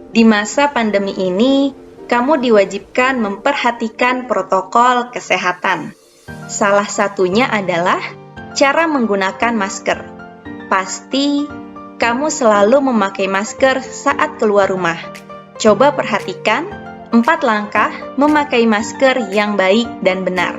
Di masa pandemi ini, kamu diwajibkan memperhatikan protokol kesehatan. Salah satunya adalah cara menggunakan masker. Pasti kamu selalu memakai masker saat keluar rumah. Coba perhatikan 4 langkah memakai masker yang baik dan benar.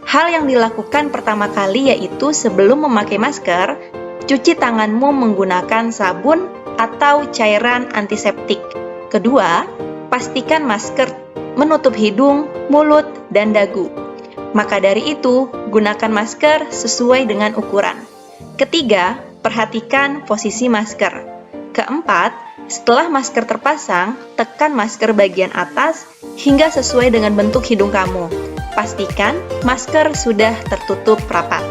Hal yang dilakukan pertama kali yaitu sebelum memakai masker, cuci tanganmu menggunakan sabun atau cairan antiseptik. Kedua, pastikan masker menutup hidung, mulut, dan dagu. Maka dari itu, gunakan masker sesuai dengan ukuran. Ketiga, perhatikan posisi masker. Keempat, setelah masker terpasang, tekan masker bagian atas hingga sesuai dengan bentuk hidung kamu. Pastikan masker sudah tertutup rapat.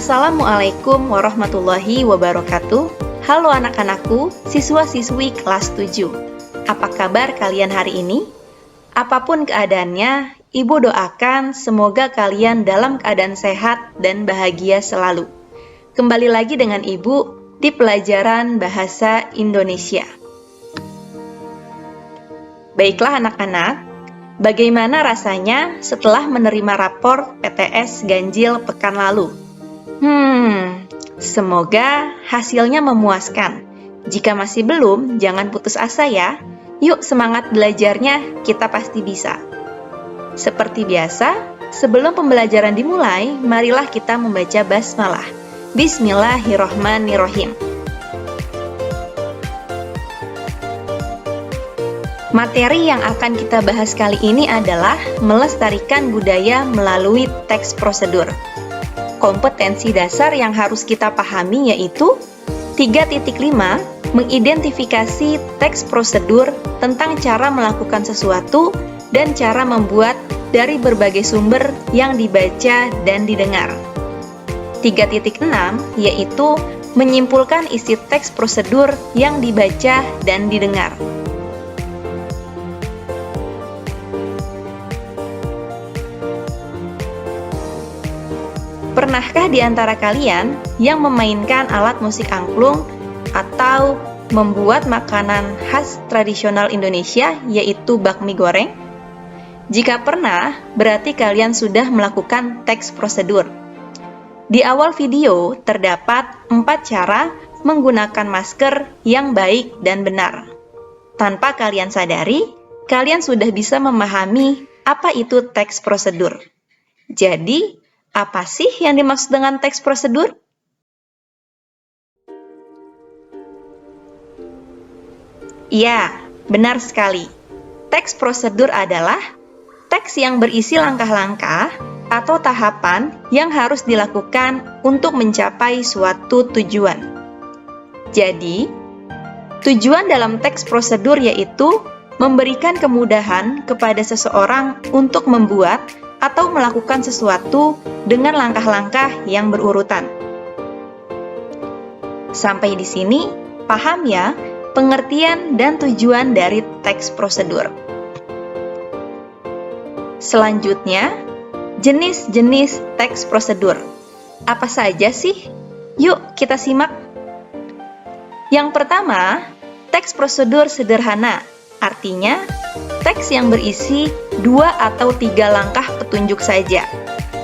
Assalamualaikum warahmatullahi wabarakatuh. Halo anak-anakku, siswa-siswi kelas 7. Apa kabar kalian hari ini? Apapun keadaannya, Ibu doakan semoga kalian dalam keadaan sehat dan bahagia selalu. Kembali lagi dengan Ibu di pelajaran Bahasa Indonesia. Baiklah anak-anak, bagaimana rasanya setelah menerima rapor PTS ganjil pekan lalu? Semoga hasilnya memuaskan. Jika masih belum, jangan putus asa ya. Yuk semangat belajarnya, kita pasti bisa. Seperti biasa, sebelum pembelajaran dimulai, marilah kita membaca basmalah. Bismillahirrohmanirrohim. Materi yang akan kita bahas kali ini adalah melestarikan budaya melalui teks prosedur. Kompetensi dasar yang harus kita pahami yaitu 3.5 mengidentifikasi teks prosedur tentang cara melakukan sesuatu dan cara membuat dari berbagai sumber yang dibaca dan didengar. 3.6 yaitu menyimpulkan isi teks prosedur yang dibaca dan didengar. Pernahkah di antara kalian yang memainkan alat musik angklung atau membuat makanan khas tradisional Indonesia yaitu bakmi goreng? Jika pernah, berarti kalian sudah melakukan teks prosedur. Di awal video terdapat 4 cara menggunakan masker yang baik dan benar. Tanpa kalian sadari, kalian sudah bisa memahami apa itu teks prosedur. Jadi, apa sih yang dimaksud dengan teks prosedur? Ya, benar sekali. Teks prosedur adalah teks yang berisi langkah-langkah atau tahapan yang harus dilakukan untuk mencapai suatu tujuan. Jadi, tujuan dalam teks prosedur yaitu memberikan kemudahan kepada seseorang untuk membuat atau melakukan sesuatu dengan langkah-langkah yang berurutan. Sampai di sini, paham ya pengertian dan tujuan dari teks prosedur. Selanjutnya, jenis-jenis teks prosedur. Apa saja sih? Yuk kita simak. Yang pertama, teks prosedur sederhana, artinya teks yang berisi 2 atau 3 langkah petunjuk saja.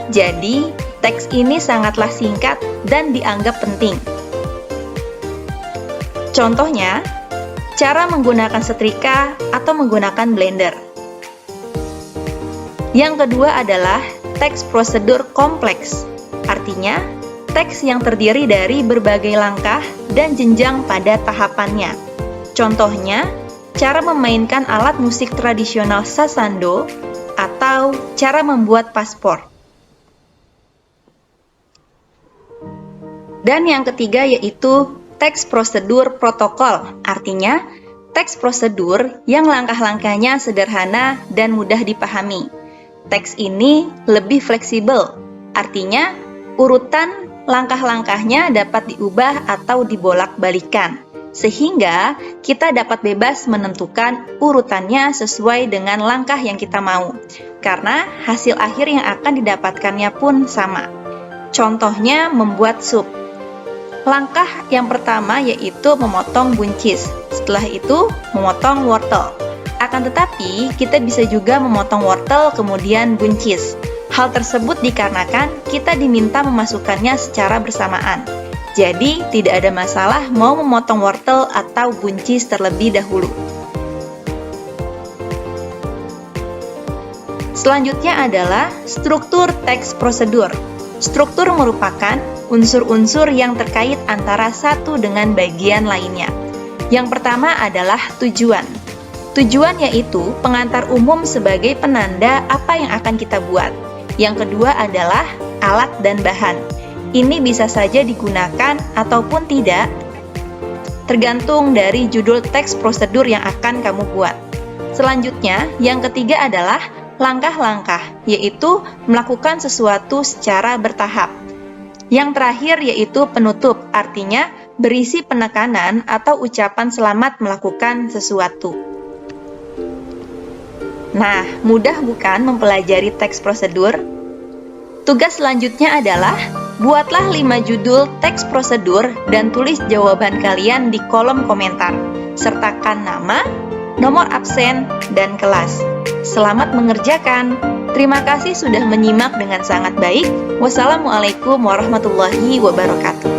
Jadi, teks ini sangatlah singkat dan dianggap penting. Contohnya, cara menggunakan setrika atau menggunakan blender. Yang kedua adalah teks prosedur kompleks, artinya teks yang terdiri dari berbagai langkah dan jenjang pada tahapannya. Contohnya, cara memainkan alat musik tradisional sasando atau cara membuat paspor. Dan yang ketiga yaitu teks prosedur protokol, artinya teks prosedur yang langkah-langkahnya sederhana dan mudah dipahami. Teks ini lebih fleksibel, artinya urutan langkah-langkahnya dapat diubah atau dibolak-balikan, sehingga kita dapat bebas menentukan urutannya sesuai dengan langkah yang kita mau, karena hasil akhir yang akan didapatkannya pun sama. Contohnya membuat sup. Langkah yang pertama yaitu memotong buncis, setelah itu memotong wortel. Akan tetapi, kita bisa juga memotong wortel kemudian buncis. Hal tersebut dikarenakan kita diminta memasukkannya secara bersamaan. Jadi, tidak ada masalah mau memotong wortel atau buncis terlebih dahulu. Selanjutnya adalah struktur teks prosedur. Struktur merupakan unsur-unsur yang terkait antara satu dengan bagian lainnya. Yang pertama adalah tujuan. Tujuan yaitu pengantar umum sebagai penanda apa yang akan kita buat. Yang kedua adalah alat dan bahan. Ini bisa saja digunakan ataupun tidak, tergantung dari judul teks prosedur yang akan kamu buat. Selanjutnya, yang ketiga adalah langkah-langkah, yaitu melakukan sesuatu secara bertahap. Yang terakhir yaitu penutup, artinya berisi penekanan atau ucapan selamat melakukan sesuatu. Nah, mudah bukan mempelajari teks prosedur? Tugas selanjutnya adalah buatlah 5 judul teks prosedur dan tulis jawaban kalian di kolom komentar. Sertakan nama, nomor absen, dan kelas. Selamat mengerjakan. Terima kasih sudah menyimak dengan sangat baik. Wassalamualaikum warahmatullahi wabarakatuh.